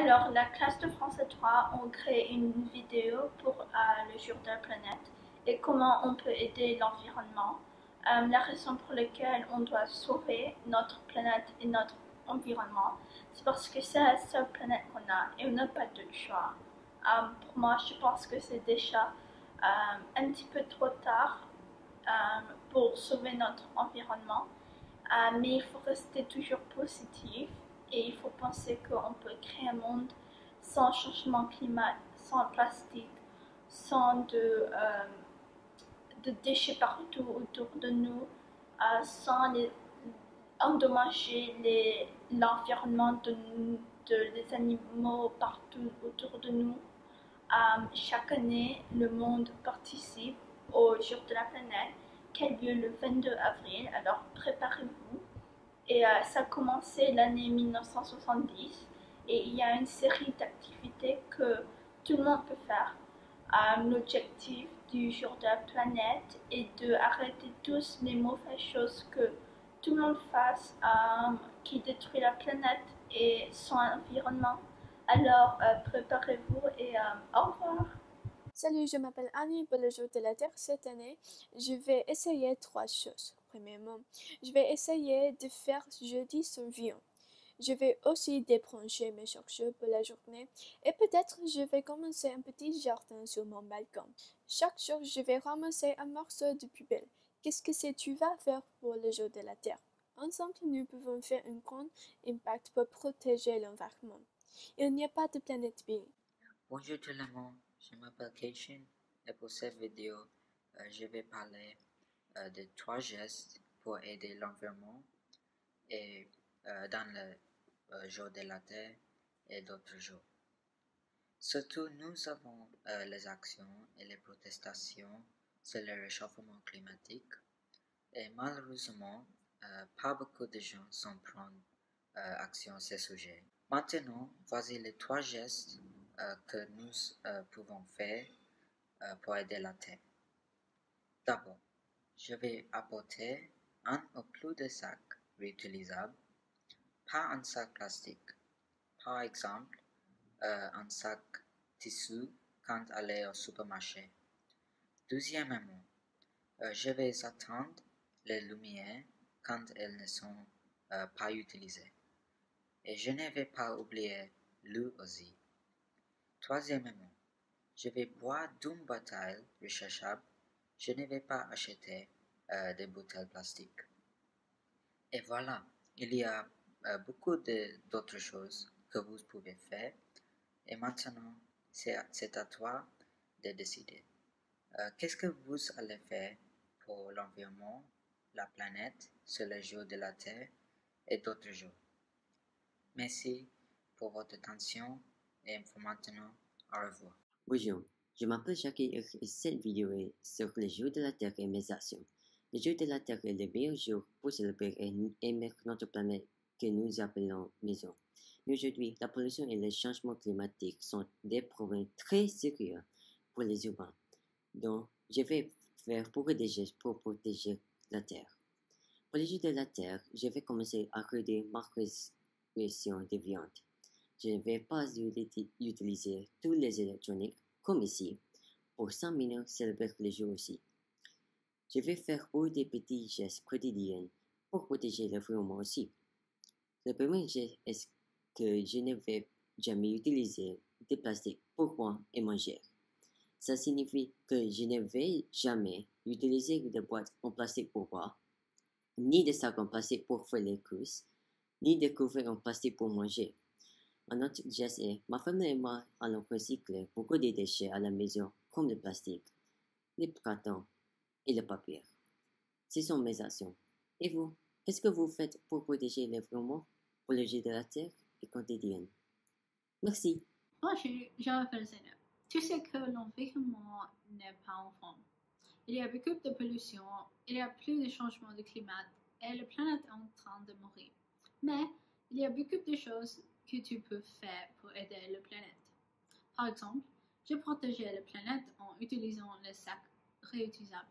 Alors, la classe de français 3 ont créé une vidéo pour le jour de la planète et comment on peut aider l'environnement. La raison pour laquelle on doit sauver notre planète et notre environnement, c'est parce que c'est la seule planète qu'on a et on n'a pas de choix. Pour moi, je pense que c'est déjà un petit peu trop tard pour sauver notre environnement. Mais il faut rester toujours positif et il faut penser qu'on peut créer un monde sans changement climatique, sans plastique, sans de déchets partout autour de nous, sans endommager l'environnement des animaux partout autour de nous. Chaque année, le monde participe au jour de la planète qui a lieu le 22 avril, alors préparez-vous. Et ça a commencé l'année 1970 et il y a une série d'activités que tout le monde peut faire. L'objectif du jour de la planète est d'arrêter tous les mauvaises choses que tout le monde fasse qui détruit la planète et son environnement. Alors préparez-vous et au revoir. Salut, je m'appelle Annie. Pour le jour de la Terre cette année, je vais essayer 3 choses. Premièrement, je vais essayer de faire jeudi sans viande. Je vais aussi débrancher mes chargeurs pour la journée et peut-être je vais commencer un petit jardin sur mon balcon. Chaque jour, je vais ramasser un morceau de poubelle. Qu'est-ce que tu vas faire pour le jour de la Terre? Ensemble, nous pouvons faire un grand impact pour protéger l'environnement. Il n'y a pas de planète B. Bonjour tout le monde, je m'appelle Keishin et pour cette vidéo, je vais parler de 3 gestes pour aider l'environnement et dans le jour de la Terre et d'autres jours. Surtout, nous avons les actions et les protestations sur le réchauffement climatique et malheureusement, pas beaucoup de gens sont prendre action sur ce sujet. Maintenant, voici les 3 gestes que nous pouvons faire pour aider la Terre. D'abord, je vais apporter un ou plus de sacs réutilisables, pas un sac plastique. Par exemple, un sac tissu quand aller au supermarché. Deuxièmement, je vais attendre les lumières quand elles ne sont pas utilisées. Et je ne vais pas oublier l'eau aussi. Troisièmement, je vais boire d'une bouteille rechargeable. Je ne vais pas acheter des bouteilles plastiques. Et voilà, il y a beaucoup d'autres choses que vous pouvez faire. Et maintenant, c'est à toi de décider. Qu'est-ce que vous allez faire pour l'environnement, la planète, sur le jour de la Terre et d'autres jours? Merci pour votre attention et maintenant, au revoir. Bonjour, je m'appelle Jackie et cette vidéo est sur le jour de la Terre et mes actions. Le jour de la Terre est le meilleur jour pour célébrer et aimer notre planète que nous appelons maison. Mais aujourd'hui, la pollution et le changement climatique sont des problèmes très sérieux pour les humains. Donc, je vais faire beaucoup de gestes pour protéger la Terre. Pour le jour de la Terre, je vais commencer à réduire ma consommation de viande. Je ne vais pas utiliser tous les électroniques, comme ici, pour 5 minutes célébrer le jour aussi. Je vais faire beaucoup de petits gestes quotidiens pour protéger l'environnement aussi. Le premier geste est que je ne vais jamais utiliser de plastique pour boire et manger. Ça signifie que je ne vais jamais utiliser de boîtes en plastique pour boire, ni de sacs en plastique pour faire les courses, ni de couverts en plastique pour manger. Un autre geste est, ma famille et moi allons recycler beaucoup de déchets à la maison, comme le plastique, les cartons et le papier. Ce sont mes actions. Et vous, qu'est-ce que vous faites pour protéger l'environnement, pour le jour de la Terre et quotidienne? Merci. Bonjour, je m'appelle Zeynep. Tu sais que l'environnement n'est pas en forme. Il y a beaucoup de pollution, il y a plus de changements de climat et la planète est en train de mourir. Mais il y a beaucoup de choses que tu peux faire pour aider la planète. Par exemple, je protégeais la planète en utilisant les sacs réutilisables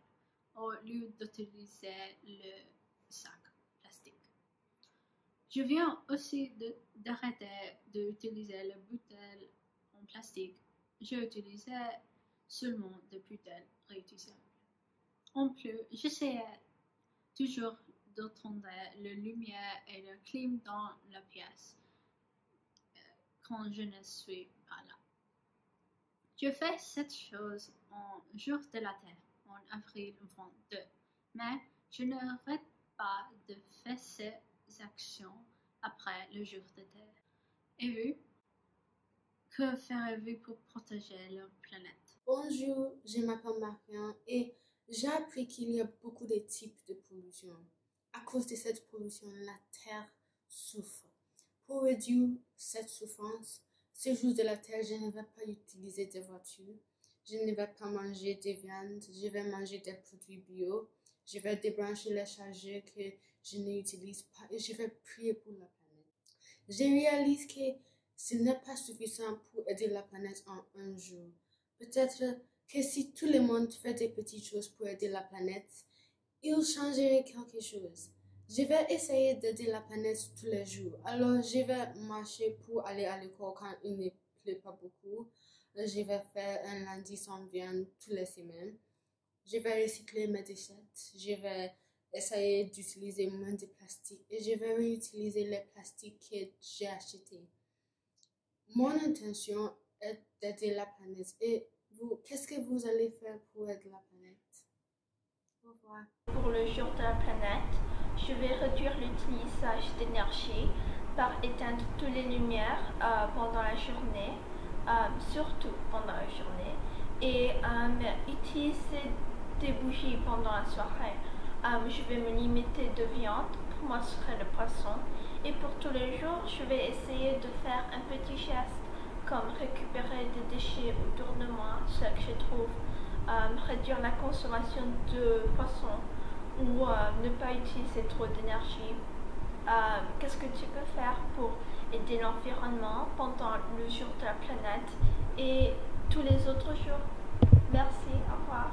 au lieu d'utiliser le sac plastique. Je viens aussi d'arrêter d'utiliser les bouteilles en plastique. J'utilisais seulement des bouteilles réutilisables. En plus, j'essayais toujours d'entendre la lumière et le climat dans la pièce quand je ne suis pas là. Je fais cette chose en jour de la Terre, en avril 22, mais je n'arrête pas de faire ces actions après le jour de Terre. Et vous? Que ferez-vous pour protéger la planète? Bonjour, je m'appelle Marianne et j'ai appris qu'il y a beaucoup de types de pollution. À cause de cette pollution, la Terre souffre. Pour réduire cette souffrance, ce jour de la Terre, je ne vais pas utiliser de voitures, je ne vais pas manger de viande, je vais manger des produits bio, je vais débrancher les chargeurs que je n'utilise pas et je vais prier pour la planète. Je réalise que ce n'est pas suffisant pour aider la planète en un jour. Peut-être que si tout le monde fait des petites choses pour aider la planète, il changerait quelque chose. Je vais essayer d'aider la planète tous les jours. Alors, je vais marcher pour aller à l'école quand il ne pleut pas beaucoup. Je vais faire un lundi sans viande toutes les semaines. Je vais recycler mes déchets. Je vais essayer d'utiliser moins de plastique et je vais réutiliser les plastiques que j'ai achetés. Mon intention est d'aider la planète. Et vous, qu'est-ce que vous allez faire pour aider la planète? Au revoir. Pour le jour de la planète, je vais réduire l'utilisation d'énergie par éteindre toutes les lumières pendant la journée, surtout pendant la journée, et utiliser des bougies pendant la soirée. Je vais me limiter de viande, pour moi ce serait le poisson, et pour tous les jours, je vais essayer de faire un petit geste comme récupérer des déchets autour de moi, ce que je trouve, réduire la consommation de poissons ou ne pas utiliser trop d'énergie. Qu'est-ce que tu peux faire pour aider l'environnement pendant le jour de la planète et tous les autres jours? Merci, au revoir.